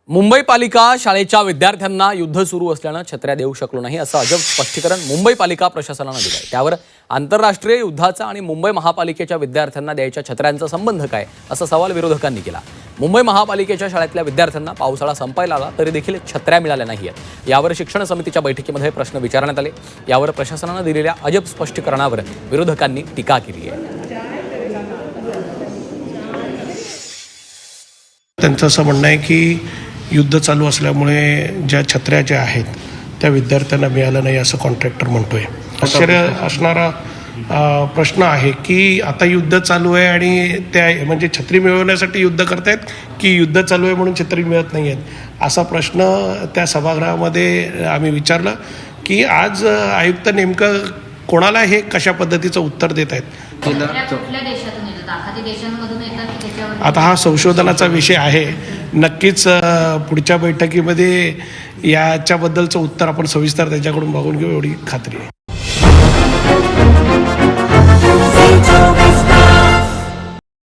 मुंबई पालिका शाळेच्या विद्यार्थ्यांना युद्ध सुरू असल्यानं छत्र्या देऊ शकलो नाही असं अजब स्पष्टीकरण मुंबई पालिका प्रशासनानं दिलंय। त्यावर आंतरराष्ट्रीय युद्धाचा आणि मुंबई महापालिकेच्या विद्यार्थ्यांना द्यायच्या छत्र्यांचा संबंध काय असा सवाल विरोधकांनी केला। मुंबई महापालिकेच्या शाळेतल्या विद्यार्थ्यांना पावसाळा संपायला आला तरी देखील छत्र्या मिळाल्या नाहीयेत। यावर शिक्षण समितीच्या बैठकीमध्ये प्रश्न विचारण्यात आले। यावर प्रशासनानं दिलेल्या अजब स्पष्टीकरणावर विरोधकांनी टीका केली आहे। त्यांचं असं म्हणणं आहे की युद्ध चालू असल्यामुळे ज्या छत्र्या ज्या आहेत त्या विद्यार्थ्यांना मिळालं नाही असं कॉन्ट्रॅक्टर म्हणतोय। आश्चर्य असणारा प्रश्न आहे की आता युद्ध चालू आहे आणि त्या म्हणजे छत्री मिळवण्यासाठी युद्ध करतायत की युद्ध चालू आहे म्हणून छत्री मिळत नाही आहेत असा प्रश्न त्या सभागृहामध्ये आम्ही विचारला की आज आयुक्त नेमकं कोणाला हे कशा पद्धतीचं उत्तर देत आहेत। आता हा संशोधनाचा विषय आहे। नक्कीच पुढच्या बैठकीमध्ये याच्याबद्दलचं उत्तर आपण सविस्तर त्याच्याकडून बघून घेऊ एवढी खात्री आहे।